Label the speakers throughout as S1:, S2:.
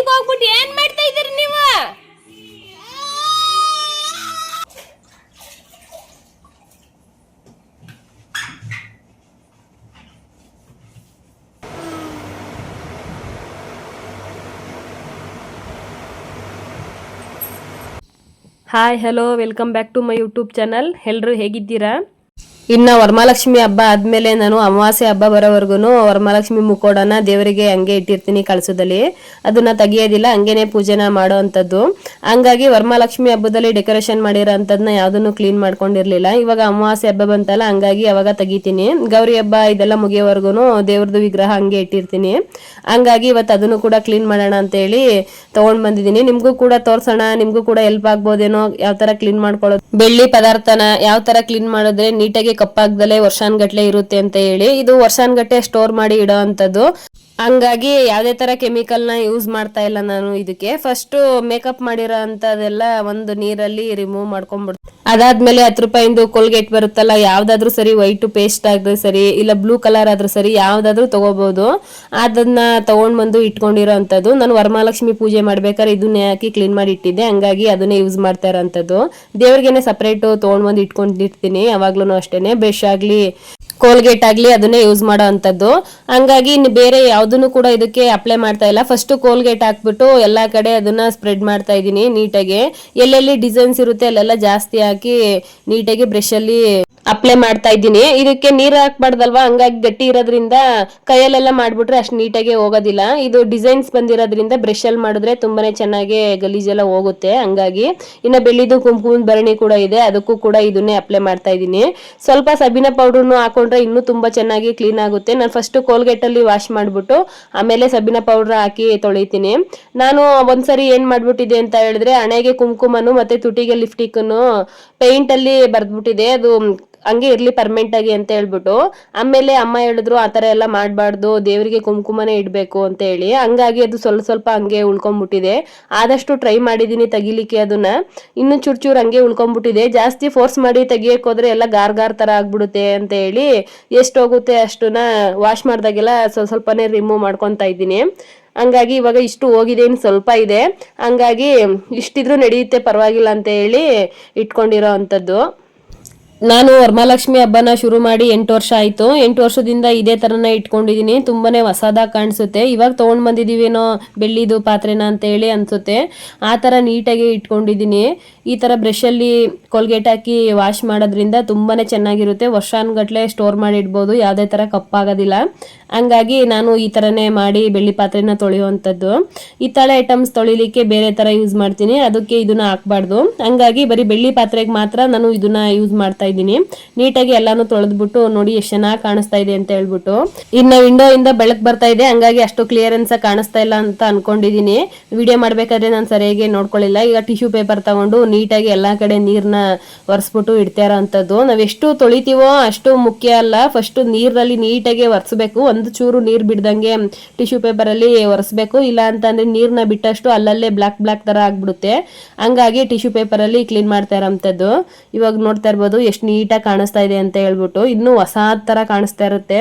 S1: ಅಲ್ಲಿಗೆ ಹೋಗ್ಬಿಟ್ಟು ಏನ್ ಮಾಡ್ತಾ ಇದೀರಿ ನೀವು? Hi hello welcome back to my YouTube channel. ಎಲ್ಲರೂ ಹೇಗಿದ್ದೀರಾ? ಇನ್ನು ವರಮಹಾಲಕ್ಷ್ಮಿ ಹಬ್ಬ ಆದ್ಮೇಲೆ ನಾನು ಅಮಾವಾಸ್ಯೆ ಹಬ್ಬ ಬರೋವರೆಗೂ ವರಮಹಾಲಕ್ಷ್ಮಿ ಮುಖೋಡನ ದೇವರಿಗೆ ಹಂಗೆ ಇಟ್ಟಿರ್ತೀನಿ ಕಳಸದಲ್ಲಿ. ಅದನ್ನ ತೆಗಿಯೋದಿಲ್ಲ, ಹಂಗೇನೆ ಪೂಜೆನ ಮಾಡೋ ಅಂಥದ್ದು. ಹಂಗಾಗಿ ವರಮಹಾಲಕ್ಷ್ಮಿ ಹಬ್ಬದಲ್ಲಿ ಡೆಕೋರೇಷನ್ ಮಾಡಿರೋ ಅಂಥದ್ದನ್ನ ಯಾವುದನ್ನು ಕ್ಲೀನ್ ಮಾಡ್ಕೊಂಡಿರ್ಲಿಲ್ಲ. ಇವಾಗ ಅಮಾವಾಸ್ಯೆ ಹಬ್ಬ ಬಂತಲ್ಲ, ಹಂಗಾಗಿ ಅವಾಗ ತೆಗಿತೀನಿ. ಗೌರಿ ಹಬ್ಬ ಇದೆಲ್ಲ ಮುಗಿಯೋವರೆಗೂ ದೇವ್ರದ್ದು ವಿಗ್ರಹ ಹಂಗೆ ಇಟ್ಟಿರ್ತೀನಿ. ಹಂಗಾಗಿ ಇವತ್ತು ಅದನ್ನು ಕೂಡ ಕ್ಲೀನ್ ಮಾಡೋಣ ಅಂತ ಹೇಳಿ ತಗೊಂಡ್ ಬಂದಿದ್ದೀನಿ. ನಿಮ್ಗೂ ಕೂಡ ತೋರ್ಸೋಣ, ನಿಮ್ಗೂ ಕೂಡ ಹೆಲ್ಪ್ ಆಗ್ಬೋದೇನೋ ಯಾವ ತರ ಕ್ಲೀನ್ ಮಾಡ್ಕೊಳ್ಳೋದು, ಬೆಳ್ಳಿ ಪದಾರ್ಥನ ಯಾವ ತರ ಕ್ಲೀನ್ ಮಾಡಿದ್ರೆ ನೀಟಾಗಿ ಕಪ್ಪಾಗ್ದಲೆ ವರ್ಷಾನ್ಗಟ್ಲೆ ಇರುತ್ತೆ ಅಂತ ಹೇಳಿ. ಇದು ವರ್ಷಾನ್ಗಟ್ಲೆ ಸ್ಟೋರ್ ಮಾಡಿ ಇಡೋ ಅಂತದ್ದು. ಹಂಗಾಗಿ ಯಾವುದೇ ತರ ಕೆಮಿಕಲ್ ನ ಯೂಸ್ ಮಾಡ್ತಾ ಇಲ್ಲ ನಾನು. ಇದಕ್ಕೆ ಫಸ್ಟ್ ಮೇಕಪ್ ಮಾಡಿರೋ ಅಂತದೆಲ್ಲ ಒಂದು ನೀರಲ್ಲಿ ರಿಮೂವ್ ಮಾಡ್ಕೊಂಡ್ಬಿಡ್ತೀನಿ. ಅದಾದ್ಮೇಲೆ 10 ರೂಪಾಯಿಂದು ಕೋಲ್ಗೇಟ್ ಬರುತ್ತಲ್ಲ, ಯಾವ್ದಾದ್ರು ಸರಿ, ವೈಟ್ ಪೇಸ್ಟ್ ಆದ್ರೂ ಸರಿ, ಇಲ್ಲ ಬ್ಲೂ ಕಲರ್ ಆದ್ರೂ ಸರಿ, ಯಾವ್ದಾದ್ರು ತಗೋಬಹುದು. ಅದನ್ನ ತಗೊಂಡ್ ಬಂದು ಇಟ್ಕೊಂಡಿರೋ ಅಂತದ್ದು. ನಾನು ವರಮಹಾಲಕ್ಷ್ಮಿ ಪೂಜೆ ಮಾಡ್ಬೇಕಾದ್ರೆ ಇದನ್ನೇ ಹಾಕಿ ಕ್ಲೀನ್ ಮಾಡಿ ಇಟ್ಟಿದ್ದೆ. ಹಂಗಾಗಿ ಅದನ್ನೇ ಯೂಸ್ ಮಾಡ್ತಾ ಇರೋಂಥದ್ದು. ದೇವ್ರಿಗೆನೆ ಸಪರೇಟ್ ತಗೊಂಡ್ ಬಂದು ಇಟ್ಕೊಂಡಿರ್ತೀನಿ ಯಾವಾಗ್ಲೂ ಅಷ್ಟೇನೆ. ಬ್ರಷ್ ಆಗ್ಲಿ ಕೋಲ್ಗೇಟ್ ಆಗ್ಲಿ ಅದನ್ನೇ ಯೂಸ್ ಮಾಡೋ ಅಂತದ್ದು. ಹಂಗಾಗಿ ಇನ್ನು ಬೇರೆ ಯಾವ್ದನ್ನು ಕೂಡ ಇದಕ್ಕೆ ಅಪ್ಲೈ ಮಾಡ್ತಾ ಇಲ್ಲ. ಫಸ್ಟ್ ಕೋಲ್ಗೇಟ್ ಹಾಕ್ಬಿಟ್ಟು ಎಲ್ಲಾ ಕಡೆ ಅದನ್ನ ಸ್ಪ್ರೆಡ್ ಮಾಡ್ತಾ ಇದೀನಿ ನೀಟಾಗಿ. ಎಲ್ಲೆಲ್ಲಿ ಡಿಸೈನ್ಸ್ ಇರುತ್ತೆ ಅಲ್ಲೆಲ್ಲ ಜಾಸ್ತಿ ಹಾಕಿ ನೀಟಾಗಿ ಬ್ರಷ್ ಅಲ್ಲಿ ಅಪ್ಲೈ ಮಾಡ್ತಾ ಇದ್ದೀನಿ. ಇದಕ್ಕೆ ನೀರ್ ಹಾಕ್ಬಾರ್ದಲ್ವಾ, ಹಂಗಾಗಿ ಗಟ್ಟಿ ಇರೋದ್ರಿಂದ ಕೈಯಲ್ಲೆಲ್ಲ ಮಾಡ್ಬಿಟ್ರೆ ಅಷ್ಟು ನೀಟಾಗಿ ಹೋಗೋದಿಲ್ಲ. ಇದು ಡಿಸೈನ್ಸ್ ಬಂದಿರೋದ್ರಿಂದ ಬ್ರಷ್ ಅಲ್ಲಿ ಮಾಡಿದ್ರೆ ತುಂಬಾನೇ ಚೆನ್ನಾಗಿ ಗಲೀಜೆಲ್ಲ ಹೋಗುತ್ತೆ. ಹಂಗಾಗಿ ಇನ್ನ ಬೆಳ್ಳಿದು ಕುಂಕುಮದ ಭರಣಿ ಕೂಡ ಇದೆ, ಅದಕ್ಕೂ ಕೂಡ ಇದನ್ನೇ ಅಪ್ಲೈ ಮಾಡ್ತಾ ಇದ್ದೀನಿ. ಸ್ವಲ್ಪ ಸಬೀನ ಪೌಡರ್ನು ಹಾಕೊಂಡ್ರೆ ಇನ್ನೂ ತುಂಬಾ ಚೆನ್ನಾಗಿ ಕ್ಲೀನ್ ಆಗುತ್ತೆ. ನಾನು ಫಸ್ಟ್ ಕೋಲ್ಗೇಟ್ ಅಲ್ಲಿ ವಾಶ್ ಮಾಡ್ಬಿಟ್ಟು ಆಮೇಲೆ ಸಬೀನ ಪೌಡರ್ ಹಾಕಿ ತೊಳಿತೀನಿ. ನಾನು ಒಂದ್ಸರಿ ಏನ್ ಮಾಡ್ಬಿಟ್ಟಿದೆ ಅಂತ ಹೇಳಿದ್ರೆ, ಹಣೆಗೆ ಕುಂಕುಮನು ಮತ್ತೆ ತುಟಿಗೆ ಲಿಪ್ಸ್ಟಿಕ್ನು ಪೇಂಟ್ ಅಲ್ಲಿ ಬರ್ದ್ಬಿಟ್ಟಿದೆ. ಅದು ಹಂಗೆ ಇರ್ಲಿ ಪರ್ಮನೆಂಟ್ ಆಗಿ ಅಂತ ಹೇಳ್ಬಿಟ್ಟು. ಆಮೇಲೆ ಅಮ್ಮ ಹೇಳಿದ್ರು ಆತರ ಎಲ್ಲ ಮಾಡ್ಬಾರ್ದು, ದೇವರಿಗೆ ಕುಂಕುಮನೇ ಇಡ್ಬೇಕು ಅಂತ ಹೇಳಿ. ಹಂಗಾಗಿ ಅದು ಸ್ವಲ್ಪ ಸ್ವಲ್ಪ ಹಂಗೆ ಉಳ್ಕೊಂಡ್ಬಿಟ್ಟಿದೆ. ಆದಷ್ಟು ಟ್ರೈ ಮಾಡಿದೀನಿ ತೆಗಿಲಿಕ್ಕೆ ಅದನ್ನ, ಇನ್ನು ಚೂರ್ ಹಂಗೆ ಉಳ್ಕೊಂಡ್ಬಿಟ್ಟಿದೆ. ಜಾಸ್ತಿ ಫೋರ್ಸ್ ಮಾಡಿ ತೆಗಿಯಕ್ ಹೋದ್ರೆ ಎಲ್ಲ ಗಾರ್ ತರ ಆಗ್ಬಿಡುತ್ತೆ ಅಂತ ಹೇಳಿ ಎಷ್ಟು ಹೋಗುತ್ತೆ ಅಷ್ಟನ್ನ ವಾಶ್ ಮಾಡ್ದಾಗೆಲ್ಲ ಸ್ವಲ್ಪನೇ ರಿಮೂವ್ ಮಾಡ್ಕೊಂತಾ ಇದ್ದೀನಿ. ಹಂಗಾಗಿ ಇವಾಗ ಇಷ್ಟು ಹೋಗಿದೆ, ಇನ್ನು ಸ್ವಲ್ಪ ಇದೆ. ಹಂಗಾಗಿ ಇಷ್ಟಿದ್ರು ನಡೆಯುತ್ತೆ, ಪರವಾಗಿಲ್ಲ ಅಂತ ಹೇಳಿ ಇಟ್ಕೊಂಡಿರೋ ಅಂತದ್ದು. ನಾನು ವರಮಹಾಲಕ್ಷ್ಮಿ ಹಬ್ಬನ ಶುರು ಮಾಡಿ 8 ವರ್ಷ ಆಯ್ತು. 8 ವರ್ಷದಿಂದ ಇದೇ ತರನ ಇಟ್ಕೊಂಡಿದೀನಿ. ತುಂಬಾನೇ ಹೊಸದಾಗಿ ಕಾಣಿಸುತ್ತೆ. ಇವಾಗ ತಗೊಂಡ್ ಬಂದಿದೀವೇನೋ ಬೆಳ್ಳಿದು ಪಾತ್ರೆನ ಅಂತ ಹೇಳಿ ಅನ್ಸುತ್ತೆ. ಆ ತರ ನೀಟಾಗಿ ಇಟ್ಕೊಂಡಿದೀನಿ. ಈ ತರ ಬ್ರಷ್ ಅಲ್ಲಿ ಕೋಲ್ಗೇಟ್ ಹಾಕಿ ವಾಶ್ ಮಾಡೋದ್ರಿಂದ ತುಂಬಾನೇ ಚೆನ್ನಾಗಿರುತ್ತೆ. ವರ್ಷಾನ್ಗಟ್ಲೆ ಸ್ಟೋರ್ ಮಾಡಿ ಇಡ್ಬೋದು, ಯಾವ್ದೇ ತರ ಕಪ್ಪಾಗೋದಿಲ್ಲ. ಹಂಗಾಗಿ ನಾನು ಈ ತರನೇ ಮಾಡಿ ಬೆಳ್ಳಿ ಪಾತ್ರೆನ ತೊಳೆಯುವಂಥದ್ದು. ಹಿತ್ತಾಳೆ ಐಟಮ್ಸ್ ತೊಳಿಲಿಕ್ಕೆ ಬೇರೆ ತರ ಯೂಸ್ ಮಾಡ್ತೀನಿ, ಅದಕ್ಕೆ ಇದನ್ನ ಹಾಕ್ಬಾರ್ದು. ಹಂಗಾಗಿ ಬರೀ ಬೆಳ್ಳಿ ಪಾತ್ರೆಗೆ ಮಾತ್ರ ನಾನು ಇದನ್ನ ಯೂಸ್ ಮಾಡ್ತಾ ಇದ್ದೀನಿ. ನೀಟಾಗಿ ಎಲ್ಲಾನು ತೊಳೆದ್ಬಿಟ್ಟು ನೋಡಿ ಎಷ್ಟು ಚೆನ್ನಾಗಿ ಕಾಣಿಸ್ತಾ ಇದೆ ಅಂತ ಹೇಳ್ಬಿಟ್ಟು. ಇನ್ನ ವಿಂಡೋ ಇಂದ ಬೆಳಕ್ ಬರ್ತಾ ಇದೆ, ಹಂಗಾಗಿ ಅಷ್ಟು ಕ್ಲಿಯರೆನ್ಸ್ ಕಾಣಿಸ್ತಾ ಇಲ್ಲ ಅಂತ ಅನ್ಕೊಂಡಿದೀನಿ. ವಿಡಿಯೋ ಮಾಡ್ಬೇಕಾದ್ರೆ ನಾನು ಸರಿಯಾಗಿ ನೋಡ್ಕೊಳ್ಳಿಲ್ಲ. ಈಗ ಟಿಶ್ಯೂ ಪೇಪರ್ ತಗೊಂಡು ನೀಟಾಗಿ ಎಲ್ಲಾ ಕಡೆ ನೀರ್ನ ಒರೆಸ್ಬಿಟ್ಟು ಇಡ್ತಾ ಇರೋ ಅಂತದ್ದು. ನಾವ್ ಎಷ್ಟು ತೊಳಿತೀವೋ ಅಷ್ಟು ಮುಖ್ಯ ಅಲ್ಲ, ಫಸ್ಟ್ ನೀರಲ್ಲಿ ನೀಟಾಗಿ ಒರೆಸ್ಬೇಕು. ಒಂದು ಚೂರು ನೀರ್ ಬಿಡ್ದಂಗೆ ಟಿಶ್ಯೂ ಪೇಪರ್ ಅಲ್ಲಿ ಒರೆಸ್ಬೇಕು. ಇಲ್ಲ ಅಂತಂದ್ರೆ ನೀರ್ನ ಬಿಟ್ಟಷ್ಟು ಅಲ್ಲಲ್ಲೇ ಬ್ಲಾಕ್ ತರ ಆಗ್ಬಿಡುತ್ತೆ. ಹಂಗಾಗಿ ಟಿಶ್ಯೂ ಪೇಪರ್ ಅಲ್ಲಿ ಕ್ಲೀನ್ ಮಾಡ್ತಾ ಇರೋಂಥದ್ದು. ಇವಾಗ ನೋಡ್ತಾ ಇರ್ಬೋದು ಎಷ್ಟು ನೀಟಾಗಿ ಕಾಣಿಸ್ತಾ ಇದೆ ಅಂತ ಹೇಳ್ಬಿಟ್ಟು. ಇನ್ನೂ ಹೊಸ ತರ ಕಾಣಿಸ್ತಾ ಇರುತ್ತೆ.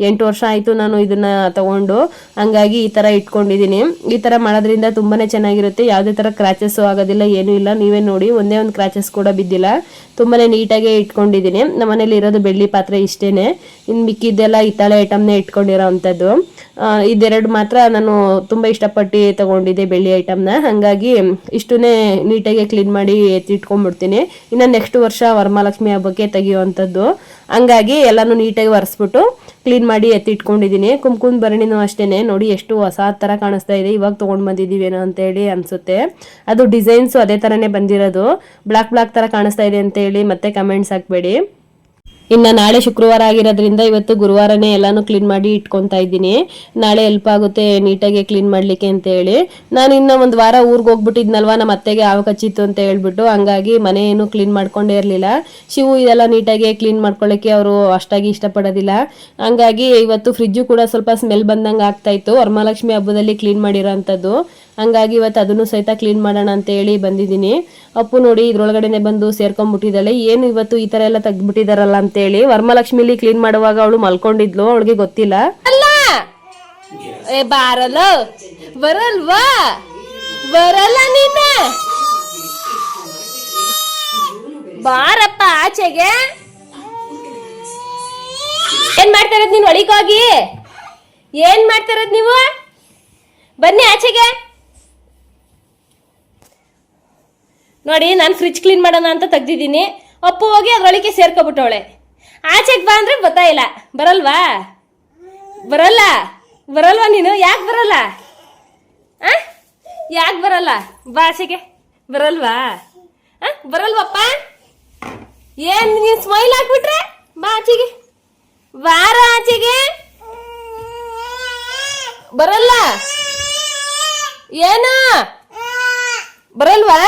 S1: 8 ವರ್ಷ ಆಯ್ತು ನಾನು ಇದನ್ನ ತಗೊಂಡು. ಹಂಗಾಗಿ ಈ ತರ ಇಟ್ಕೊಂಡಿದೀನಿ. ಈ ತರ ಮಾಡೋದ್ರಿಂದ ತುಂಬಾನೇ ಚೆನ್ನಾಗಿರುತ್ತೆ. ಯಾವ್ದೇ ತರ ಕ್ರಾಚಸ್ ಆಗೋದಿಲ್ಲ, ಏನು ಇಲ್ಲ. ನೀವೇ ನೋಡಿ, ಒಂದೇ ಒಂದು ಕ್ರಾಚಸ್ ಕೂಡ ಬಿದ್ದಿಲ್ಲ. ತುಂಬಾನೇ ನೀಟಾಗಿ ಇಟ್ಕೊಂಡಿದೀನಿ. ನಮ್ಮ ಮನೇಲಿ ಇರೋದು ಬೆಳ್ಳಿ ಪಾತ್ರೆ ಇಷ್ಟೇನೆ. ಇನ್ ಮಿಕ್ಕಿದ್ದೆಲ್ಲ ಹಿತ್ತಾಳೆ ಐಟಮ್ನೇ ಇಟ್ಕೊಂಡಿರೋ ಅಂತದ್ದು. ಇದೆರಡು ಮಾತ್ರ ನಾನು ತುಂಬಾ ಇಷ್ಟಪಟ್ಟು ತಗೊಂಡಿದ್ದೆ ಬೆಳ್ಳಿ ಐಟಮ್ನ. ಹಂಗಾಗಿ ಇಷ್ಟನ್ನೇ ನೀಟಾಗಿ ಕ್ಲೀನ್ ಮಾಡಿ ಎತ್ತಿಟ್ಕೊಂಡ್ಬಿಡ್ತೀನಿ. ಇನ್ನು ನೆಕ್ಸ್ಟ್ ವರ್ಷ ವರಮಹಾಲಕ್ಷ್ಮಿ ಹಬ್ಬಕ್ಕೆ ತೆಗಿಯುವಂಥದ್ದು. ಹಂಗಾಗಿ ಎಲ್ಲಾನು ನೀಟಾಗಿ ಒರೆಸ್ಬಿಟ್ಟು ಕ್ಲೀನ್ ಮಾಡಿ ಎತ್ತಿಟ್ಕೊಂಡಿದ್ದೀನಿ. ಕುಂಕುಮದ ಭರಣಿನೂ ಅಷ್ಟೇನೆ. ನೋಡಿ ಎಷ್ಟು ಹೊಸ ತರ ಕಾಣಿಸ್ತಾ ಇದೆ. ಇವಾಗ ತಗೊಂಡ್ ಬಂದಿದೀವೇನೋ ಅಂತ ಹೇಳಿ ಅನ್ಸುತ್ತೆ. ಅದು ಡಿಸೈನ್ಸ್ ಅದೇ ತರನೇ ಬಂದಿರೋದು. ಬ್ಲಾಕ್ ತರ ಕಾಣಿಸ್ತಾ ಇದೆ ಅಂತ ಹೇಳಿ ಮತ್ತೆ ಕಮೆಂಟ್ಸ್ ಹಾಕ್ಬೇಡಿ. ಇನ್ನು ನಾಳೆ ಶುಕ್ರವಾರ ಆಗಿರೋದ್ರಿಂದ ಇವತ್ತು ಗುರುವಾರನೇ ಎಲ್ಲಾನು ಕ್ಲೀನ್ ಮಾಡಿ ಇಟ್ಕೊಂತಾ ಇದ್ದೀನಿ. ನಾಳೆ ಹೆಲ್ಪ್ ಆಗುತ್ತೆ ನೀಟಾಗಿ ಕ್ಲೀನ್ ಮಾಡ್ಲಿಕ್ಕೆ ಅಂತ ಹೇಳಿ. ನಾನು ಇನ್ನ ಒಂದು ವಾರ ಊರ್ಗ್ ಹೋಗ್ಬಿಟ್ಟಿದ್ನಲ್ವಾ, ನಮ್ಮ ಅತ್ತೆಗೆ ಆವಾಗ ಹಚ್ಚಿತ್ತು ಅಂತ ಹೇಳ್ಬಿಟ್ಟು. ಹಂಗಾಗಿ ಮನೆ ಏನು ಕ್ಲೀನ್ ಮಾಡ್ಕೊಂಡೇ ಇರ್ಲಿಲ್ಲ. ಶಿವು ಇದೆಲ್ಲ ನೀಟಾಗಿ ಕ್ಲೀನ್ ಮಾಡ್ಕೊಳ್ಳಿಕ್ಕೆ ಅವರು ಅಷ್ಟಾಗಿ ಇಷ್ಟಪಡೋದಿಲ್ಲ. ಹಂಗಾಗಿ ಇವತ್ತು ಫ್ರಿಜ್ಜು ಕೂಡ ಸ್ವಲ್ಪ ಸ್ಮೆಲ್ ಬಂದಂಗೆ ಆಗ್ತಾ ಇತ್ತು. ವರಮಹಾಲಕ್ಷ್ಮಿ ಹಬ್ಬದಲ್ಲಿ ಕ್ಲೀನ್ ಮಾಡಿರೋ ಅಂಥದ್ದು. ಹಂಗಾಗಿ ಇವತ್ತು ಅದನ್ನು ಸಹಿತ ಕ್ಲೀನ್ ಮಾಡೋಣ ಅಂತ ಹೇಳಿ ಬಂದಿದ್ದೀನಿ. ಅಪ್ಪು ನೋಡಿ ಇದ್ರೊಳಗಡೆನೆ ಬಂದು ಸೇರ್ಕೊಂಡ್ಬಿಟ್ಟಿದ್ದಾಳೆ. ಏನು ಇವತ್ತು ಈ ತರ ಎಲ್ಲ ತೆಗ್ದ್ಬಿಟ್ಟಿದಾರಲ್ಲ ಅಂತ ಹೇಳಿ. ವರಮಹಾಲಕ್ಷ್ಮಿಲಿ ಕ್ಲೀನ್ ಮಾಡುವಾಗ ಅವಳು ಮಲ್ಕೊಂಡಿದ್ಲು, ಅವಳಿಗೆ ಗೊತ್ತಿಲ್ಲ. ಬಾರಲ್ಲ ಬರಲ್ವಾ ಬರಲ್ಲ ನೀನ ಬಾರಪ್ಪ ಆಚೆಗೆ. ಏನ್ ಮಾಡ್ತಾ ಇರೋದ್ ನೀನ್ ಒಳಿಗೋಗಿ? ಏನ್ ಮಾಡ್ತಾ ಇರೋದ್ ನೀವು? ಬನ್ನಿ ಆಚೆಗೆ. ನೋಡಿ ನಾನು ಫ್ರಿಜ್ ಕ್ಲೀನ್ ಮಾಡೋಣ ಅಂತ ತೆಗ್ದಿದ್ದೀನಿ. ಅಪ್ಪು ಹೋಗಿ ಅದ್ರೊಳಗೆ ಸೇರ್ಕೊಬಿಟ್ಟವಳೆ. ಆಚೆಗೆ ಬಾ ಅಂದ್ರೆ ಗೊತ್ತಾ ಇಲ್ಲ. ಬರಲ್ವಾ? ಬರಲ್ವಾ ನೀನು? ಯಾಕೆ ಬರಲ್ಲ? ಯಾಕೆ ಬರಲ್ಲ? ಬಾ ಆಚೆಗೆ. ಬರಲ್ವಾ? ಬರಲ್ವಪ್ಪ? ಏನ್ ನೀನ್ ಸ್ಮೈಲ್ ಹಾಕ್ಬಿಟ್ರೆ? ಬಾ ಆಚೆಗೆ. ಬಾರ ಆಚೆಗೆ. ಬರಲ್ಲ? ಏನು ಬರಲ್ವಾ?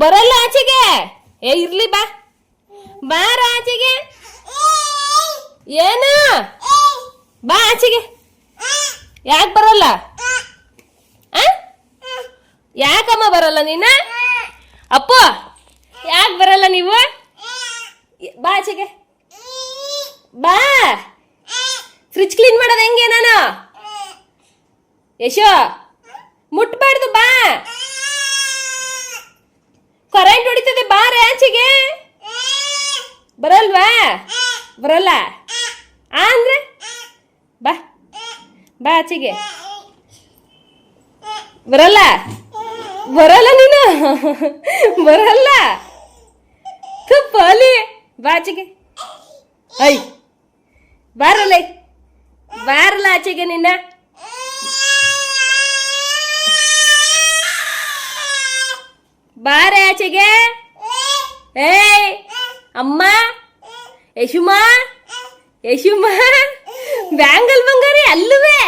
S1: ಬರಲ್ಲ ಆಚೆಗೆ? ಇರ್ಲಿ ಬಾ. ಬಾರ ಆಚೆಗೆ. ಏನು? ಬಾ ಆಚೆಗೆ. ಯಾಕೆ ಬರಲ್ಲ? ಯಾಕಮ್ಮ ಬರಲ್ಲ ನೀನ? ಅಪ್ಪ ಯಾಕೆ ಬರಲ್ಲ ನೀವು? ಬಾ ಆಚೆಗೆ. ಬಾ. ಫ್ರಿಜ್ ಕ್ಲೀನ್ ಮಾಡೋದು ಹೆಂಗೆ ನಾನು? ಯಶೋ ಮುಟ್ಬಾರ್ದು. ಬಾ. ಕರೆಂಟ್ ಹೊಡಿತದೆ. ಬಾರೆ ಆಚೆಗೆ. ಬರಲ್ವಾ? ಬರಲ್ಲ ಅಂದ್ರೆ ಬಾ. ಬಾ ಆಚೆಗೆ. ಬರಲ್ಲ ನೀನು? ಬರಲ್ಲ ತಪ್ಪಲಿ. ಬಾ ಆಚೆಗೆ. ಐ ಬಾರಲ್ಲ ಆಚೆಗೆ ನಿನ್ನ. ಬಾರೆ ಆಚೆಗೆ. ಅಮ್ಮ ಯಶುಮಾ ಬ್ಯಾಂಗಲ್ ಬಂಗಾರಿ ಅಲ್ಲವೇ?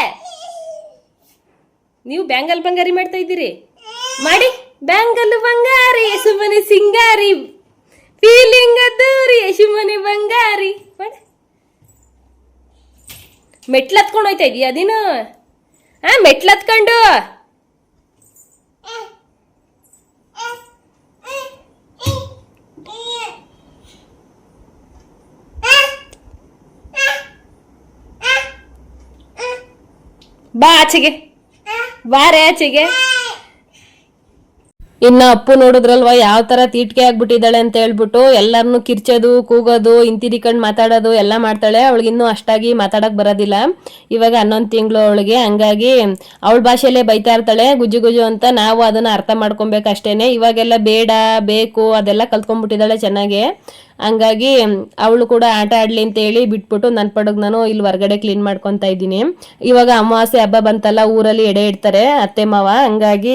S1: ನೀವು ಬ್ಯಾಂಗಲ್ ಬಂಗಾರಿ ಮಾಡ್ತಾ ಇದ್ದೀರಿ. ಮಾಡಿ ಬ್ಯಾಂಗಲ್ ಬಂಗಾರಿ ಯಶುಮನಿ ಸಿಂಗಾರಿ ಫೀಲಿಂಗ್ ದೂರಿ ಯಶುಮನಿ ಬಂಗಾರಿ ಮಾಡಿ. ಮೆಟ್ಲತ್ಕೊಂಡು ಹೋಯ್ತಾ ಇದೀಯ ಅದೇನು? ಮೆಟ್ಲತ್ಕೊಂಡು ಬಾ ಆಚೆಗೆ. ಬಾರೆ ಆಚೆಗೆ. ಇನ್ನ ಅಪ್ಪು ನೋಡಿದ್ರಲ್ವಾ ಯಾವ ತರ ತೀಟ್ಕೆ ಆಗ್ಬಿಟ್ಟಿದ್ದಾಳೆ ಅಂತ ಹೇಳ್ಬಿಟ್ಟು ಎಲ್ಲರನ್ನು ಕಿರ್ಚೋದು ಕೂಗೋದು ಇಂತಿರಿಕಂಡ್ ಮಾತಾಡೋದು ಎಲ್ಲ ಮಾಡ್ತಾಳೆ. ಅವಳಿಗೆ ಇನ್ನೂ ಅಷ್ಟಾಗಿ ಮಾತಾಡಕ್ ಬರೋದಿಲ್ಲ. ಇವಾಗ 11 ತಿಂಗಳು ಅವಳಿಗೆ. ಹಂಗಾಗಿ ಅವಳ ಭಾಷೆಯಲ್ಲೇ ಬೈತಾ ಇರ್ತಾಳೆ ಗುಜ್ಜು ಅಂತ. ನಾವು ಅದನ್ನ ಅರ್ಥ ಮಾಡ್ಕೊಬೇಕು ಅಷ್ಟೇನೆ. ಇವಾಗೆಲ್ಲ ಬೇಡ ಬೇಕು ಅದೆಲ್ಲ ಕಲ್ತ್ಕೊಂಡ್ಬಿಟ್ಟಿದ್ದಾಳೆ ಚೆನ್ನಾಗಿ. ಹಂಗಾಗಿ ಅವಳು ಕೂಡ ಆಟ ಆಡ್ಲಿ ಅಂತ ಹೇಳಿ ಬಿಟ್ಬಿಟ್ಟು ನನ್ನ ಪಡಗ್ ನಾನು ಇಲ್ಲಿ ಹೊರಗಡೆ ಕ್ಲೀನ್ ಮಾಡ್ಕೊತಾ ಇದ್ದೀನಿ. ಇವಾಗ ಅಮಾವಾಸ್ಯೆ ಹಬ್ಬ ಬಂತಲ್ಲ, ಊರಲ್ಲಿ ಎಡೆ ಇಡ್ತಾರೆ ಅತ್ತೆ ಮಾವ. ಹಂಗಾಗಿ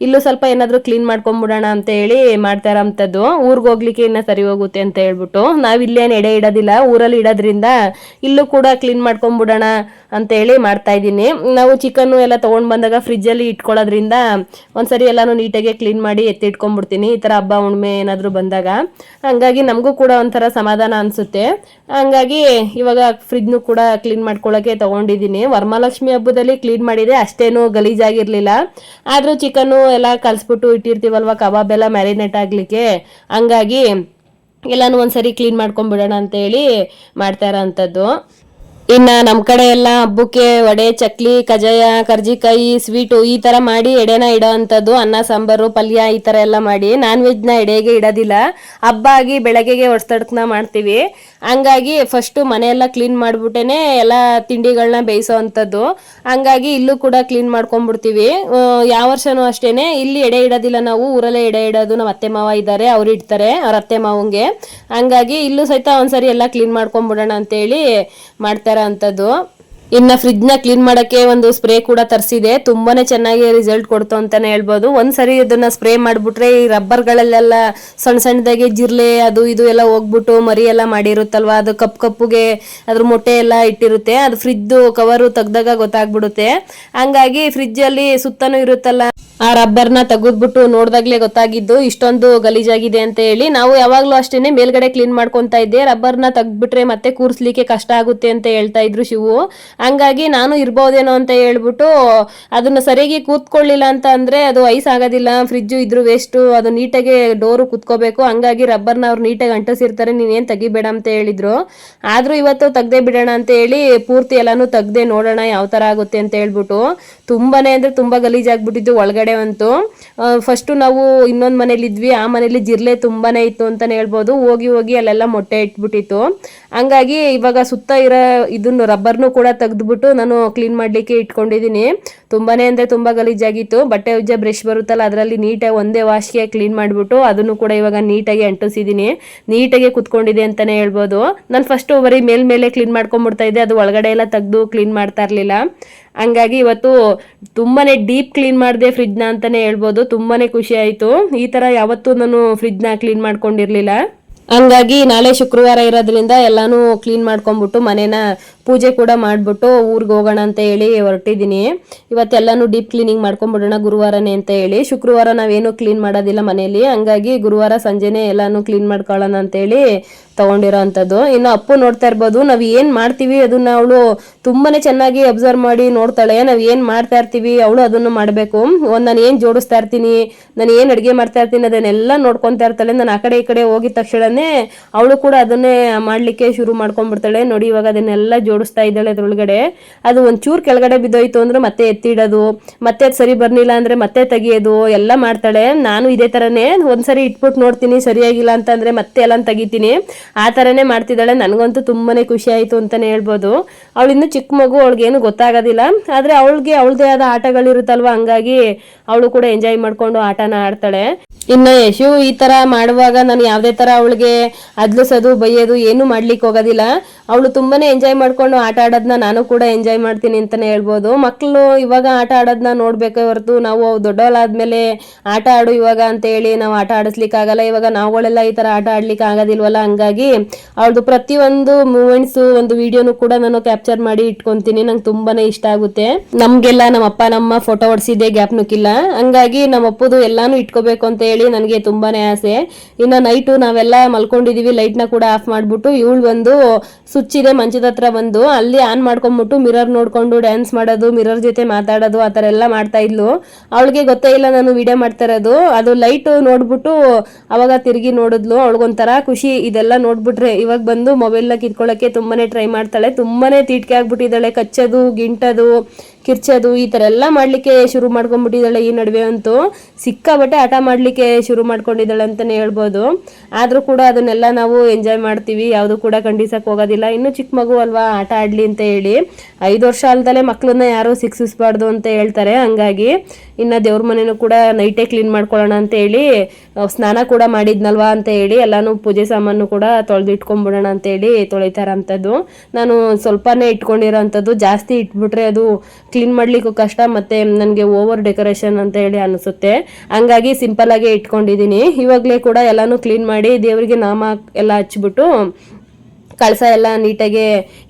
S1: ಇಲ್ಲೂ ಸ್ವಲ್ಪ ಏನಾದ್ರು ಕ್ಲೀನ್ ಮಾಡ್ಕೊಂಡ್ಬಿಡೋಣ ಅಂತ ಹೇಳಿ ಮಾಡ್ತಾ ಇರೋಂಥದ್ದು. ಊರ್ಗ್ ಹೋಗ್ಲಿಕ್ಕೆ ಇನ್ನ ಸರಿ ಹೋಗುತ್ತೆ ಅಂತ ಹೇಳ್ಬಿಟ್ಟು ನಾವ್ ಇಲ್ಲೇನ್ ಎಡೆ ಇಡೋದಿಲ್ಲ, ಊರಲ್ಲಿ ಇಡೋದ್ರಿಂದ ಇಲ್ಲೂ ಕೂಡ ಕ್ಲೀನ್ ಮಾಡ್ಕೊಂಡ್ಬಿಡೋಣ ಅಂತ ಹೇಳಿ ಮಾಡ್ತಾ ಇದ್ದೀನಿ. ನಾವು ಚಿಕನ್ ಎಲ್ಲ ತಗೊಂಡ್ ಬಂದಾಗ ಫ್ರಿಜ್ ಅಲ್ಲಿ ಇಟ್ಕೊಳ್ಳೋದ್ರಿಂದ ಒಂದ್ಸರಿ ಎಲ್ಲಾನು ನೀಟಾಗಿ ಕ್ಲೀನ್ ಮಾಡಿ ಎತ್ತಿಟ್ಕೊಂಡ್ಬಿಡ್ತೀನಿ ಈ ತರ ಹಬ್ಬ ಹುಣ್ಣಿಮೆ ಏನಾದ್ರು ಬಂದಾಗ. ಹಂಗಾಗಿ ನಮಗೂ ಕೂಡ ಒಂಥರ ಸಮಾಧಾನ ಅನ್ಸುತ್ತೆ. ಹಂಗಾಗಿ ಇವಾಗ ಫ್ರಿಜ್ನು ಕೂಡ ಕ್ಲೀನ್ ಮಾಡ್ಕೊಳ್ಳೋಕೆ ತಗೊಂಡಿದ್ದೀನಿ. ವರಮಹಾಲಕ್ಷ್ಮಿ ಹಬ್ಬದಲ್ಲಿ ಕ್ಲೀನ್ ಮಾಡಿದೆ, ಅಷ್ಟೇನು ಗಲೀಜಾಗಿರ್ಲಿಲ್ಲ. ಆದ್ರೂ ಚಿಕನ್ನು ಎಲ್ಲ ಕಲ್ಸ್ಬಿಟ್ಟು ಇಟ್ಟಿರ್ತೀವಲ್ವ, ಕಬಾಬ್ ಎಲ್ಲ ಮ್ಯಾರಿನೇಟ್ ಆಗ್ಲಿಕ್ಕೆ. ಹಂಗಾಗಿ ಎಲ್ಲಾನು ಒಂದ್ಸರಿ ಕ್ಲೀನ್ ಮಾಡ್ಕೊಂಡ್ಬಿಡೋಣ ಅಂತ ಹೇಳಿ ಮಾಡ್ತಾ ಇರೋಂಥದ್ದು. ಇನ್ನ ನಮ್ ಕಡೆ ಎಲ್ಲ ಹಬ್ಬಕ್ಕೆ ವಡೆ, ಚಕ್ಲಿ, ಕಜಾಯ, ಕರ್ಜಿಕಾಯಿ, ಸ್ವೀಟು ಈ ತರ ಮಾಡಿ ಎಡೆನ ಇಡೋ ಅಂತದ್ದು. ಅನ್ನ ಸಾಂಬಾರು ಪಲ್ಯ ಈ ತರ ಎಲ್ಲ ಮಾಡಿ. ನಾನ್ ವೆಜ್ ನ ಎಡೆಗೆ ಇಡೋದಿಲ್ಲ. ಹಬ್ಬ ಆಗಿ ಬೆಳಗ್ಗೆಗೆ ಹೊಡ್ತಡ್ಕನ ಮಾಡ್ತೀವಿ. ಹಂಗಾಗಿ ಫಸ್ಟ್ ಮನೆಯೆಲ್ಲ ಕ್ಲೀನ್ ಮಾಡ್ಬಿಟ್ಟೇನೆ ಎಲ್ಲ ತಿಂಡಿಗಳನ್ನ ಬೇಯಿಸೋ ಅಂತದ್ದು. ಹಂಗಾಗಿ ಇಲ್ಲೂ ಕೂಡ ಕ್ಲೀನ್ ಮಾಡ್ಕೊಂಡ್ಬಿಡ್ತೀವಿ. ಯಾವ ವರ್ಷನೂ ಅಷ್ಟೇನೆ ಇಲ್ಲಿ ಎಡೆ ಇಡೋದಿಲ್ಲ ನಾವು, ಊರಲ್ಲೇ ಎಡೆ ಇಡೋದು. ನಮ್ಮ ಅತ್ತೆ ಮಾವ ಇದ್ದಾರೆ, ಅವ್ರು ಇಡ್ತಾರೆ ಅವ್ರ ಅತ್ತೆ ಮಾವಂಗೆ. ಹಂಗಾಗಿ ಇಲ್ಲೂ ಸಹಿತ ಒಂದ್ಸರಿ ಎಲ್ಲ ಕ್ಲೀನ್ ಮಾಡ್ಕೊಂಡ್ಬಿಡೋಣ ಅಂತ ಹೇಳಿ ಮಾಡ್ತಾರೆ ಅಂತದ್ದು. ಇನ್ನ ಫ್ರಿಜ್ ನ ಕ್ಲೀನ್ ಮಾಡಕ್ಕೆ ಒಂದು ಸ್ಪ್ರೇ ಕೂಡ ತರಿಸಿದೆ. ತುಂಬಾನೇ ಚೆನ್ನಾಗಿ ರಿಸಲ್ಟ್ ಕೊಡ್ತು ಅಂತಾನೆ ಹೇಳ್ಬೋದು. ಒಂದ್ಸರಿ ಇದನ್ನ ಸ್ಪ್ರೇ ಮಾಡ್ಬಿಟ್ರೆ ಈ ರಬ್ಬರ್ ಗಳಲ್ಲೆಲ್ಲ ಸಣ್ಣ ಸಣ್ಣದಾಗಿ ಜಿರ್ಲೆ ಅದು ಇದು ಎಲ್ಲ ಹೋಗ್ಬಿಟ್ಟು ಮರಿ ಎಲ್ಲ ಮಾಡಿರುತ್ತಲ್ವಾ, ಅದು ಕಪ್ಪುಗೆ ಅದ್ರ ಮೊಟ್ಟೆ ಎಲ್ಲ ಇಟ್ಟಿರುತ್ತೆ. ಅದು ಫ್ರಿಜ್ ಕವರ್ ತೆಗ್ದಾಗ ಗೊತ್ತಾಗ್ಬಿಡುತ್ತೆ. ಹಂಗಾಗಿ ಫ್ರಿಜ್ ಅಲ್ಲಿ ಸುತ್ತನೂ ಇರುತ್ತಲ್ಲ, ಆ ರಬ್ಬರ್ನ ತೆಗೆದ್ಬಿಟ್ಟು ನೋಡ್ದಾಗ್ಲೇ ಗೊತ್ತಾಗಿದ್ದು ಇಷ್ಟೊಂದು ಗಲೀಜಾಗಿದೆ ಅಂತ ಹೇಳಿ. ನಾವು ಯಾವಾಗ್ಲೂ ಅಷ್ಟೇನೆ ಮೇಲ್ಗಡೆ ಕ್ಲೀನ್ ಮಾಡ್ಕೊಂತಾ ಇದ್ದೆ. ರಬ್ಬರ್ನ ತೆಗ್ದ್ಬಿಟ್ರೆ ಮತ್ತೆ ಕೂರ್ಸ್ಲಿಕ್ಕೆ ಕಷ್ಟ ಆಗುತ್ತೆ ಅಂತ ಹೇಳ್ತಾ ಇದ್ರು ಶಿವು. ಹಂಗಾಗಿ ನಾನು ಇರ್ಬೋದೇನೋ ಅಂತ ಹೇಳ್ಬಿಟ್ಟು ಅದನ್ನ ಸರಿಯಾಗಿ ಕೂತ್ಕೊಳ್ಳಿಲ್ಲ ಅಂತ ಅಂದ್ರೆ ಅದು ಐಸ್ ಆಗೋದಿಲ್ಲ. ಫ್ರಿಜ್ ಇದ್ರು ವೇಸ್ಟ್, ಅದು ನೀಟಾಗಿ ಡೋರು ಕೂತ್ಕೋಬೇಕು. ಹಂಗಾಗಿ ರಬ್ಬರ್ನ ಅವ್ರು ನೀಟಾಗಿ ಅಂಟಿಸಿರ್ತಾರೆ, ನೀವೇನ್ ತೆಗಿಬೇಡ ಅಂತ ಹೇಳಿದ್ರು. ಆದ್ರೂ ಇವತ್ತು ತೆಗ್ದೇ ಬಿಡೋಣ ಅಂತ ಹೇಳಿ ಪೂರ್ತಿ ಎಲ್ಲಾನು ತೆಗ್ದೆ ನೋಡೋಣ ಯಾವ ತರ ಆಗುತ್ತೆ ಅಂತ ಹೇಳ್ಬಿಟ್ಟು ತುಂಬಾನೇ ಅಂದರೆ ತುಂಬ ಗಲೀಜಾಗ್ಬಿಟ್ಟಿತ್ತು ಒಳಗಡೆ ಅಂತೂ. ಫಸ್ಟು ನಾವು ಇನ್ನೊಂದು ಮನೇಲಿ ಇದ್ವಿ, ಆ ಮನೇಲಿ ಜಿರ್ಲೆ ತುಂಬಾನೇ ಇತ್ತು ಅಂತಲೇ ಹೇಳ್ಬೋದು. ಹೋಗಿ ಹೋಗಿ ಅಲ್ಲೆಲ್ಲ ಮೊಟ್ಟೆ ಇಟ್ಬಿಟ್ಟಿತ್ತು. ಹಂಗಾಗಿ ಇವಾಗ ಸುತ್ತ ಇರೋ ಇದನ್ನು ರಬ್ಬರ್ನು ಕೂಡ ತೆಗೆದ್ಬಿಟ್ಟು ನಾನು ಕ್ಲೀನ್ ಮಾಡಲಿಕ್ಕೆ ಇಟ್ಕೊಂಡಿದ್ದೀನಿ. ತುಂಬಾನೇ ಅಂದರೆ ತುಂಬ ಗಲೀಜಾಗಿತ್ತು. ಬಟ್ಟೆ ಉಜ್ಜೆ ಬ್ರಷ್ ಬರುತ್ತಲ್ಲ, ಅದರಲ್ಲಿ ನೀಟಾಗಿ ಒಂದೇ ವಾಶ್ಗೆ ಕ್ಲೀನ್ ಮಾಡಿಬಿಟ್ಟು ಅದನ್ನು ಕೂಡ ಇವಾಗ ನೀಟಾಗಿ ಅಂಟಿಸಿದ್ದೀನಿ. ನೀಟಾಗಿ ಕುತ್ಕೊಂಡಿದೆ ಅಂತಲೇ ಹೇಳ್ಬೋದು. ನಾನು ಫಸ್ಟು ಬರೀ ಮೇಲ್ಮೇಲೆ ಕ್ಲೀನ್ ಮಾಡ್ಕೊಂಡ್ಬಿಡ್ತಾ ಇದ್ದೆ, ಅದು ಒಳಗಡೆ ಎಲ್ಲ ತೆಗೆದು ಕ್ಲೀನ್ ಮಾಡ್ತಾ ಇರಲಿಲ್ಲ. ಹಂಗಾಗಿ ಇವತ್ತು ತುಂಬಾನೇ ಡೀಪ್ ಕ್ಲೀನ್ ಮಾಡಿದೆ ಫ್ರಿಜ್ನ ಅಂತಲೇ ಹೇಳ್ಬೋದು. ತುಂಬಾನೇ ಖುಷಿ ಆಯಿತು. ಈ ಥರ ಯಾವತ್ತೂ ನಾನು ಫ್ರಿಜ್ನ ಕ್ಲೀನ್ ಮಾಡ್ಕೊಂಡಿರಲಿಲ್ಲ. ಹಂಗಾಗಿ ನಾಳೆ ಶುಕ್ರವಾರ ಇರೋದ್ರಿಂದ ಎಲ್ಲಾನು ಕ್ಲೀನ್ ಮಾಡ್ಕೊಂಡ್ಬಿಟ್ಟು ಮನೇನ ಪೂಜೆ ಕೂಡ ಮಾಡಿಬಿಟ್ಟು ಊರಿಗೆ ಹೋಗೋಣ ಅಂತ ಹೇಳಿ ಹೊರಟಿದ್ದೀನಿ. ಇವತ್ತೆಲ್ಲಾನು ಡೀಪ್ ಕ್ಲೀನಿಂಗ್ ಮಾಡ್ಕೊಂಡ್ಬಿಡೋಣ ಗುರುವಾರನೇ ಅಂತ ಹೇಳಿ. ಶುಕ್ರವಾರ ನಾವೇನು ಕ್ಲೀನ್ ಮಾಡೋದಿಲ್ಲ ಮನೇಲಿ, ಹಂಗಾಗಿ ಗುರುವಾರ ಸಂಜೆನೆ ಎಲ್ಲಾನು ಕ್ಲೀನ್ ಮಾಡ್ಕೊಳ್ಳೋಣ ಅಂತೇಳಿ ತಗೊಂಡಿರೋ ಅಂಥದ್ದು. ಇನ್ನು ಅಪ್ಪು ನೋಡ್ತಾ ಇರ್ಬೋದು, ನಾವು ಏನು ಮಾಡ್ತೀವಿ ಅದನ್ನ ಅವಳು ತುಂಬಾನೇ ಚೆನ್ನಾಗಿ ಅಬ್ಸರ್ವ್ ಮಾಡಿ ನೋಡ್ತಾಳೆ. ನಾವು ಏನು ಮಾಡ್ತಾ ಇರ್ತೀವಿ ಅವಳು ಅದನ್ನು ಮಾಡಬೇಕು. ನಾನು ಏನು ಜೋಡಿಸ್ತಾ ಇರ್ತೀನಿ, ನಾನು ಏನು ಅಡುಗೆ ಮಾಡ್ತಾ ಇರ್ತೀನಿ ಅದನ್ನೆಲ್ಲ ನೋಡ್ಕೊತಾ ಇರ್ತಾಳೆ. ನಾನು ಆ ಕಡೆ ಈ ಕಡೆ ಹೋಗಿದ ತಕ್ಷಣನೇ ಅವಳು ಕೂಡ ಅದನ್ನೇ ಮಾಡಲಿಕ್ಕೆ ಶುರು ಮಾಡ್ಕೊಂಡ್ಬಿಡ್ತಾಳೆ. ನೋಡಿ ಇವಾಗ ಅದನ್ನೆಲ್ಲ ಜೋಡಿಸ್ತಾ ಇದ್ದಾಳೆ ಅದ್ರೊಳಗಡೆ. ಅದು ಒಂಚೂರು ಕೆಳಗಡೆ ಬಿದ್ದೋಯ್ತು ಅಂದ್ರೆ ಮತ್ತೆ ಎತ್ತಿಡೋದು, ಮತ್ತೆ ಅದು ಸರಿ ಬರ್ಲಿಲ್ಲ ಅಂದ್ರೆ ಮತ್ತೆ ತೆಗಿಯೋದು ಎಲ್ಲ ಮಾಡ್ತಾಳೆ. ನಾನು ಇದೇ ಥರನೇ ಒಂದ್ಸರಿ ಇಟ್ಬಿಟ್ಟು ನೋಡ್ತೀನಿ, ಸರಿಯಾಗಿಲ್ಲ ಅಂತಂದ್ರೆ ಮತ್ತೆ ಎಲ್ಲ ತೆಗಿತೀನಿ. ಆ ಥರನೇ ಮಾಡ್ತಿದ್ದಾಳೆ. ನನಗಂತೂ ತುಂಬಾನೇ ಖುಷಿ ಆಯಿತು ಅಂತಲೇ ಹೇಳ್ಬೋದು. ಅವಳು ಇನ್ನೂ ಚಿಕ್ಕ ಮಗು, ಅವಳಿಗೇನು ಗೊತ್ತಾಗೋದಿಲ್ಲ. ಆದರೆ ಅವಳಿಗೆ ಅವಳದೇ ಆದ ಆಟಗಳಿರುತ್ತಲ್ವ, ಹಂಗಾಗಿ ಅವಳು ಕೂಡ ಎಂಜಾಯ್ ಮಾಡಿಕೊಂಡು ಆಟನ ಆಡ್ತಾಳೆ. ಇನ್ನು ಯಶು ಈ ಥರ ಮಾಡುವಾಗ ನಾನು ಯಾವುದೇ ಥರ ಅವಳಿಗೆ ಅದ್ಲಿಸೋದು ಬೈಯೋದು ಏನು ಮಾಡ್ಲಿಕ್ಕೆ ಹೋಗೋದಿಲ್ಲ. ಅವಳು ತುಂಬಾನೇ ಎಂಜಾಯ್ ಮಾಡ್ಕೊಂಡು ಆಟ ಆಡೋದನ್ನ ನಾನು ಕೂಡ ಎಂಜಾಯ್ ಮಾಡ್ತೀನಿ ಅಂತಲೇ ಹೇಳ್ಬೋದು. ಮಕ್ಕಳು ಇವಾಗ ಆಟ ಆಡೋದನ್ನ ನೋಡಬೇಕೇ ಹೊರತು ನಾವು ದೊಡ್ಡವಳಾದ್ಮೇಲೆ ಆಟ ಆಡು ಇವಾಗ ಅಂತ ಹೇಳಿ ನಾವು ಆಟ ಆಡಿಸ್ಲಿಕ್ಕಾಗಲ್ಲ. ಇವಾಗ ನಾವುಗಳೆಲ್ಲ ಈ ಥರ ಆಟ ಆಡ್ಲಿಕ್ಕೆ ಆಗೋದಿಲ್ವಲ್ಲ, ಹಂಗಾಗಿ ಅವಳದು ಪ್ರತಿಯೊಂದು ಮೂಮೆಂಟ್ಸು ಒಂದು ವಿಡಿಯೋನು ಕೂಡ ನಾನು ಕ್ಯಾಪ್ಚರ್ ಮಾಡಿ ಇಟ್ಕೊತೀನಿ. ನಂಗೆ ತುಂಬಾನೇ ಇಷ್ಟ ಆಗುತ್ತೆ. ನಮಗೆಲ್ಲ ನಮ್ಮ ಅಪ್ಪ ನಮ್ಮ ಫೋಟೋ ಹೊಡ್ಸಿದ್ದೆ ಗ್ಯಾಪ್ನುಕ್ಕಿಲ್ಲ, ಹಂಗಾಗಿ ನಮ್ಮ ಅಪ್ಪದು ಎಲ್ಲಾನು ಇಟ್ಕೋಬೇಕು ಅಂತ ಹೇಳಿ ನನಗೆ ತುಂಬಾನೇ ಆಸೆ. ಇನ್ನು ನೈಟು ನಾವೆಲ್ಲ ಮಲ್ಕೊಂಡಿದೀವಿ, ಲೈಟ್ನ ಕೂಡ ಆಫ್ ಮಾಡಿಬಿಟ್ಟು ಇವಳು ಬಂದು ಸ್ವಿಚ್ ಇದೆ ಮಂಚದ ಹತ್ರ ಬಂದು ಅಲ್ಲಿ ಆನ್ ಮಾಡ್ಕೊಂಡ್ಬಿಟ್ಟು ಮಿರರ್ ನೋಡ್ಕೊಂಡು ಡ್ಯಾನ್ಸ್ ಮಾಡೋದು, ಮಿರರ್ ಜೊತೆ ಮಾತಾಡೋದು, ಆ ಥರ ಎಲ್ಲ ಮಾಡ್ತಾ ಇದ್ಲು. ಅವಳಿಗೆ ಗೊತ್ತೇ ಇಲ್ಲ ನಾನು ವಿಡಿಯೋ ಮಾಡ್ತಾ ಇರೋದು. ಅದು ಲೈಟ್ ನೋಡ್ಬಿಟ್ಟು ಅವಾಗ ತಿರುಗಿ ನೋಡಿದ್ಲು. ಅವಳಿಗೊಂಥರ ಖುಷಿ ಇದೆಲ್ಲ ನೋಡ್ಬಿಟ್ರೆ. ಇವಾಗ ಬಂದು ಮೊಬೈಲ್ನ ಕಿತ್ಕೊಳ್ಳೋಕ್ಕೆ ತುಂಬಾನೇ ಟ್ರೈ ಮಾಡ್ತಾಳೆ. ತುಂಬಾನೇ ತೀಟ್ಕೆ ಆಗ್ಬಿಟ್ಟಿದ್ದಾಳೆ. ಕಚ್ಚೋದು, ಗಿಂಟದು, ಕಿರ್ಚೋದು ಈ ಥರ ಎಲ್ಲ ಮಾಡಲಿಕ್ಕೆ ಶುರು ಮಾಡ್ಕೊಂಡ್ಬಿಟ್ಟಿದ್ದಾಳೆ. ಈ ನಡುವೆ ಅಂತೂ ಸಿಕ್ಕಾಬಟ್ಟೆ ಆಟ ಮಾಡಲಿಕ್ಕೆ ಶುರು ಮಾಡ್ಕೊಂಡಿದ್ದಾಳೆ ಅಂತಲೇ ಹೇಳ್ಬೋದು. ಆದರೂ ಕೂಡ ಅದನ್ನೆಲ್ಲ ನಾವು ಎಂಜಾಯ್ ಮಾಡ್ತೀವಿ, ಯಾವುದು ಕೂಡ ಖಂಡಿಸಕ್ಕೆ ಹೋಗೋದಿಲ್ಲ. ಇನ್ನೂ ಚಿಕ್ಕ ಮಗು ಅಲ್ವಾ, ಆಟ ಆಡಲಿ ಅಂತ ಹೇಳಿ. 5 ವರ್ಷ ಅಲ್ದಲೆ ಮಕ್ಕಳನ್ನ ಯಾರೂ ಶಿಕ್ಷಿಸಬಾರ್ದು ಅಂತ ಹೇಳ್ತಾರೆ. ಹಂಗಾಗಿ ಇನ್ನು ದೇವ್ರ ಮನೆಯೂ ಕೂಡ ನೈಟೇ ಕ್ಲೀನ್ ಮಾಡ್ಕೊಳ್ಳೋಣ ಅಂತ ಹೇಳಿ ಸ್ನಾನ ಕೂಡ ಮಾಡಿದ್ನಲ್ವಾ ಅಂತ ಹೇಳಿ ಎಲ್ಲಾನು ಪೂಜೆ ಸಾಮಾನು ಕೂಡ ತೊಳೆದು ಇಟ್ಕೊಂಡ್ಬಿಡೋಣ ಅಂತೇಳಿ ತೊಳಿತಾರ ಅಂಥದ್ದು. ನಾನು ಸ್ವಲ್ಪನೇ ಇಟ್ಕೊಂಡಿರೋ ಅಂಥದ್ದು, ಜಾಸ್ತಿ ಇಟ್ಬಿಟ್ರೆ ಅದು ಕ್ಲೀನ್ ಮಾಡ್ಲಿಕ್ಕೂ ಕಷ್ಟ, ಮತ್ತೆ ನನಗೆ ಓವರ್ ಡೆಕೋರೇಷನ್ ಅಂತ ಹೇಳಿ ಅನಿಸುತ್ತೆ. ಹಂಗಾಗಿ ಸಿಂಪಲ್ ಆಗೇ ಇಟ್ಕೊಂಡಿದ್ದೀನಿ. ಇವಾಗಲೇ ಕೂಡ ಎಲ್ಲಾನು ಕ್ಲೀನ್ ಮಾಡಿ ದೇವರಿಗೆ ನಾಮ ಎಲ್ಲ ಹಚ್ಬಿಟ್ಟು ಕಳಸ ಎಲ್ಲ ನೀಟಾಗಿ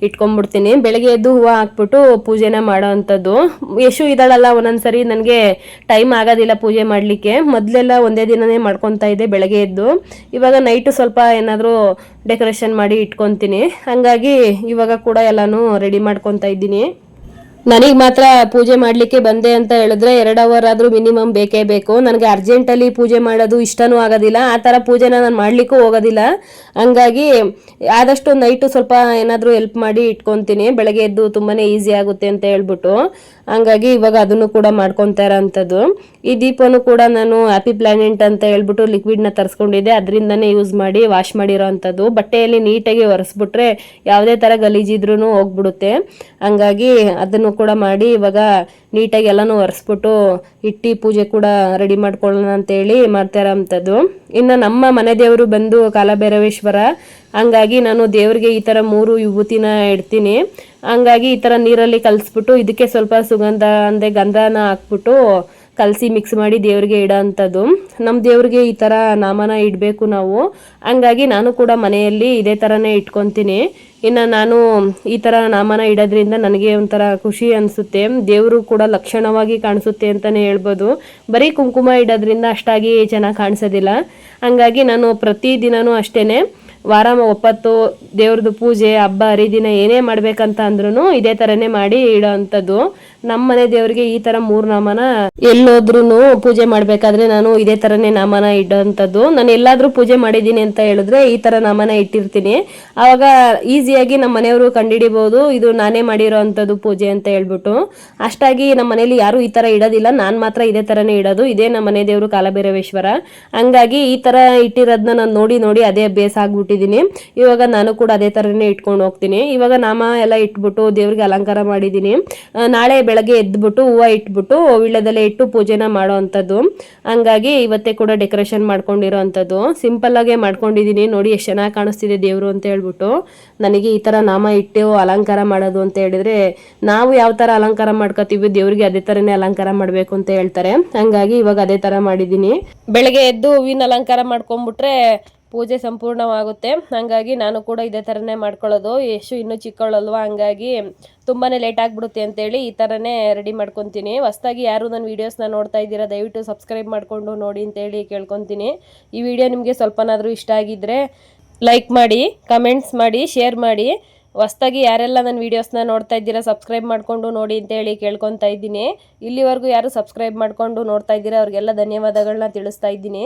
S1: ಇಟ್ಕೊಂಡ್ಬಿಡ್ತೀನಿ. ಬೆಳಗ್ಗೆ ಎದ್ದು ಹೂವು ಹಾಕ್ಬಿಟ್ಟು ಪೂಜೆನ ಮಾಡೋ ಅಂಥದ್ದು. ಯಶು ಇದ್ದಾಳಲ್ಲ, ಒಂದೊಂದ್ಸರಿ ನನಗೆ ಟೈಮ್ ಆಗೋದಿಲ್ಲ ಪೂಜೆ ಮಾಡಲಿಕ್ಕೆ. ಮೊದಲೆಲ್ಲ ಒಂದೇ ದಿನನೇ ಮಾಡ್ಕೊತಾ ಇದ್ದೆ ಬೆಳಗ್ಗೆ ಎದ್ದು. ಇವಾಗ ನೈಟು ಸ್ವಲ್ಪ ಏನಾದರೂ ಡೆಕೋರೇಷನ್ ಮಾಡಿ ಇಟ್ಕೊತೀನಿ. ಹಂಗಾಗಿ ಇವಾಗ ಕೂಡ ಎಲ್ಲನೂ ರೆಡಿ ಮಾಡ್ಕೊತಾ ಇದ್ದೀನಿ. ನನಗೆ ಮಾತ್ರ ಪೂಜೆ ಮಾಡಲಿಕ್ಕೆ ಬಂದೆ ಅಂತ ಹೇಳಿದ್ರೆ 2 ಅವರ್ ಆದರೂ ಮಿನಿಮಮ್ ಬೇಕೇ ಬೇಕು. ನನಗೆ ಅರ್ಜೆಂಟಲ್ಲಿ ಪೂಜೆ ಮಾಡೋದು ಇಷ್ಟನೂ ಆಗೋದಿಲ್ಲ, ಆ ಥರ ಪೂಜೆನ ನಾನು ಮಾಡಲಿಕ್ಕೂ ಹೋಗೋದಿಲ್ಲ. ಹಂಗಾಗಿ ಆದಷ್ಟು ನೈಟು ಸ್ವಲ್ಪ ಏನಾದರೂ ಹೆಲ್ಪ್ ಮಾಡಿ ಇಟ್ಕೊತೀನಿ, ಬೆಳಗ್ಗೆ ಎದ್ದು ತುಂಬಾ ಈಸಿ ಆಗುತ್ತೆ ಅಂತ ಹೇಳ್ಬಿಟ್ಟು. ಹಂಗಾಗಿ ಇವಾಗ ಅದನ್ನು ಕೂಡ ಮಾಡ್ಕೊತಾ ಇರೋ ಅಂಥದ್ದು. ಈ ದೀಪನೂ ಕೂಡ ನಾನು ಹ್ಯಾಪಿ ಪ್ಲಾನೆಟ್ ಅಂತ ಹೇಳ್ಬಿಟ್ಟು ಲಿಕ್ವಿಡ್ನ ತರಿಸ್ಕೊಂಡಿದ್ದೆ, ಅದರಿಂದನೇ ಯೂಸ್ ಮಾಡಿ ವಾಶ್ ಮಾಡಿರೋ ಅಂಥದ್ದು. ಬಟ್ಟೆಯಲ್ಲಿ ನೀಟಾಗಿ ಒರೆಸ್ಬಿಟ್ರೆ ಯಾವುದೇ ಥರ ಗಲೀಜಿದ್ರೂ ಹೋಗ್ಬಿಡುತ್ತೆ. ಹಂಗಾಗಿ ಅದನ್ನು ಕೂಡ ಮಾಡಿ ಇವಾಗ ನೀಟಾಗಿ ಎಲ್ಲನೂ ಒರೆಸ್ಬಿಟ್ಟು ಇಟ್ಟು ಪೂಜೆ ಕೂಡ ರೆಡಿ ಮಾಡ್ಕೊಳ್ಳೋಣ ಅಂತೇಳಿ ಮಾಡ್ತಾ ಇರೋ ಅಂಥದ್ದು. ಇನ್ನು ನಮ್ಮ ಮನೆ ದೇವರು ಬಂದು ಕಾಲಭೈರವೇಶ್ವರ. ಹಂಗಾಗಿ ನಾನು ದೇವರಿಗೆ ಈ ಥರ 3 ವಿಭೂತಿನ ಇಡ್ತೀನಿ. ಹಂಗಾಗಿ ಈ ಥರ ನೀರಲ್ಲಿ ಕಲಿಸ್ಬಿಟ್ಟು ಇದಕ್ಕೆ ಸ್ವಲ್ಪ ಸುಗಂಧ ಅಂದರೆ ಗಂಧನ ಹಾಕ್ಬಿಟ್ಟು ಕಲಸಿ ಮಿಕ್ಸ್ ಮಾಡಿ ದೇವರಿಗೆ ಇಡೋ ಅಂಥದ್ದು. ನಮ್ಮ ದೇವ್ರಿಗೆ ಈ ಥರ ನಾಮನ ಇಡಬೇಕು ನಾವು. ಹಂಗಾಗಿ ನಾನು ಕೂಡ ಮನೆಯಲ್ಲಿ ಇದೇ ಥರನೇ ಇಟ್ಕೊತೀನಿ. ಇನ್ನು ನಾನು ಈ ಥರ ನಾಮನ ಇಡೋದ್ರಿಂದ ನನಗೆ ಒಂಥರ ಖುಷಿ ಅನಿಸುತ್ತೆ, ದೇವರು ಕೂಡ ಲಕ್ಷಣವಾಗಿ ಕಾಣಿಸುತ್ತೆ ಅಂತಲೇ ಹೇಳ್ಬೋದು. ಬರೀ ಕುಂಕುಮ ಇಡೋದ್ರಿಂದ ಅಷ್ಟಾಗಿ ಚೆನ್ನಾಗಿ ಕಾಣಿಸೋದಿಲ್ಲ. ಹಂಗಾಗಿ ನಾನು ಪ್ರತಿದಿನವೂ ಅಷ್ಟೇ ವಾರ 9 ದೇವ್ರದ್ದು ಪೂಜೆ ಹಬ್ಬ ಹರಿದಿನ ಏನೇ ಮಾಡ್ಬೇಕಂತ ಅಂದ್ರೂ ಇದೇ ಥರನೇ ಮಾಡಿ ಇಡೋ ಅಂಥದ್ದು. ನಮ್ಮ ಮನೆ ದೇವರಿಗೆ ಈ ತರ 3 ನಾಮನ ಎಲ್ಲೋದ್ರೂ ಪೂಜೆ ಮಾಡ್ಬೇಕಾದ್ರೆ ನಾನು ಇದೇ ತರನೇ ನಾಮನ ಇಡೋಂಥದ್ದು. ನಾನು ಎಲ್ಲಾದ್ರೂ ಪೂಜೆ ಮಾಡಿದ್ದೀನಿ ಅಂತ ಹೇಳಿದ್ರೆ ಈ ತರ ನಾಮನ ಇಟ್ಟಿರ್ತೀನಿ. ಆವಾಗ ಈಸಿಯಾಗಿ ನಮ್ಮ ಮನೆಯವರು ಕಂಡುಹಿಡಿಬಹುದು ಇದು ನಾನೇ ಮಾಡಿರೋ ಅಂಥದ್ದು ಪೂಜೆ ಅಂತ ಹೇಳ್ಬಿಟ್ಟು. ಅಷ್ಟಾಗಿ ನಮ್ಮ ಮನೇಲಿ ಯಾರು ಈ ತರ ಇಡೋದಿಲ್ಲ, ನಾನು ಮಾತ್ರ ಇದೇ ತರನೇ ಇಡೋದು. ಇದೇ ನಮ್ಮ ಮನೆ ದೇವರು ಕಾಲಭೈರವೇಶ್ವರ. ಹಂಗಾಗಿ ಈ ತರ ಇಟ್ಟಿರೋದನ್ನ ನಾನು ನೋಡಿ ನೋಡಿ ಅದೇ ಅಭ್ಯಾಸ ಆಗ್ಬಿಟ್ಟಿದ್ದೀನಿ. ಇವಾಗ ನಾನು ಕೂಡ ಅದೇ ತರನೇ ಇಟ್ಕೊಂಡು ಹೋಗ್ತೀನಿ. ಇವಾಗ ನಾಮ ಎಲ್ಲ ಇಟ್ಬಿಟ್ಟು ದೇವ್ರಿಗೆ ಅಲಂಕಾರ ಮಾಡಿದ್ದೀನಿ. ನಾಳೆ ಬೆಳಗ್ಗೆ ಎದ್ಬಿಟ್ಟು ಹೂವು ಇಟ್ಬಿಟ್ಟು ವೀಳ್ಯದೆಲೆ ಇಟ್ಟು ಪೂಜೆನ ಮಾಡೋ ಅಂಥದ್ದು. ಹಂಗಾಗಿ ಇವತ್ತೇ ಕೂಡ ಡೆಕೋರೇಷನ್ ಮಾಡ್ಕೊಂಡಿರೋ ಅಂಥದ್ದು. ಸಿಂಪಲ್ ಆಗೇ ಮಾಡ್ಕೊಂಡಿದ್ದೀನಿ. ನೋಡಿ ಎಷ್ಟು ಚೆನ್ನಾಗಿ ಕಾಣಿಸ್ತಿದೆ ದೇವರು ಅಂತ ಹೇಳ್ಬಿಟ್ಟು. ನನಗೆ ಈ ತರ ನಾಮ ಇಟ್ಟು ಅಲಂಕಾರ ಮಾಡೋದು ಅಂತ ಹೇಳಿದ್ರೆ, ನಾವು ಯಾವ ತರ ಅಲಂಕಾರ ಮಾಡ್ಕೋತೀವಿ ದೇವ್ರಿಗೆ ಅದೇ ತರನೇ ಅಲಂಕಾರ ಮಾಡಬೇಕು ಅಂತ ಹೇಳ್ತಾರೆ. ಹಂಗಾಗಿ ಇವಾಗ ಅದೇ ತರ ಮಾಡಿದ್ದೀನಿ. ಬೆಳಗ್ಗೆ ಎದ್ದು ಹೂವಿನ ಅಲಂಕಾರ ಮಾಡ್ಕೊಂಡ್ಬಿಟ್ರೆ ಪೂಜೆ ಸಂಪೂರ್ಣವಾಗುತ್ತೆ. ಹಂಗಾಗಿ ನಾನು ಕೂಡ ಇದೇ ಥರನೇ ಮಾಡ್ಕೊಳ್ಳೋದು. ಎಷ್ಟು ಇನ್ನೂ ಚಿಕ್ಕವಳಲ್ವಾ, ಹಂಗಾಗಿ ತುಂಬಾ ಲೇಟ್ ಆಗಿಬಿಡುತ್ತೆ ಅಂತೇಳಿ ಈ ಥರನೇ ರೆಡಿ ಮಾಡ್ಕೊತೀನಿ. ಹೊಸ್ದಾಗಿ ಯಾರು ನನ್ನ ವೀಡಿಯೋಸ್ನ ನೋಡ್ತಾ ಇದ್ದೀರಾ ದಯವಿಟ್ಟು ಸಬ್ಸ್ಕ್ರೈಬ್ ಮಾಡಿಕೊಂಡು ನೋಡಿ ಅಂತೇಳಿ ಕೇಳ್ಕೊತೀನಿ. ಈ ವಿಡಿಯೋ ನಿಮಗೆ ಸ್ವಲ್ಪನಾದರೂ ಇಷ್ಟ ಆಗಿದ್ದರೆ ಲೈಕ್ ಮಾಡಿ, ಕಮೆಂಟ್ಸ್ ಮಾಡಿ, ಶೇರ್ ಮಾಡಿ. ಹೊಸ್ದಾಗಿ ಯಾರೆಲ್ಲ ನನ್ನ ವೀಡಿಯೋಸ್ನ ನೋಡ್ತಾ ಇದ್ದೀರಾ ಸಬ್ಸ್ಕ್ರೈಬ್ ಮಾಡಿಕೊಂಡು ನೋಡಿ ಅಂತೇಳಿ ಕೇಳ್ಕೊತಾ ಇದ್ದೀನಿ. ಇಲ್ಲಿವರೆಗೂ ಯಾರು ಸಬ್ಸ್ಕ್ರೈಬ್ ಮಾಡಿಕೊಂಡು ನೋಡ್ತಾ ಇದ್ದೀರಾ ಅವ್ರಿಗೆಲ್ಲ ಧನ್ಯವಾದಗಳನ್ನ ತಿಳಿಸ್ತಾ ಇದ್ದೀನಿ.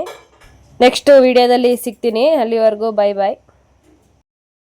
S1: ನೆಕ್ಸ್ಟ್ ವಿಡಿಯೋದಲ್ಲಿ ಸಿಗ್ತೀನಿ. ಅಲ್ಲಿವರೆಗೂ ಬಾಯ್ ಬಾಯ್.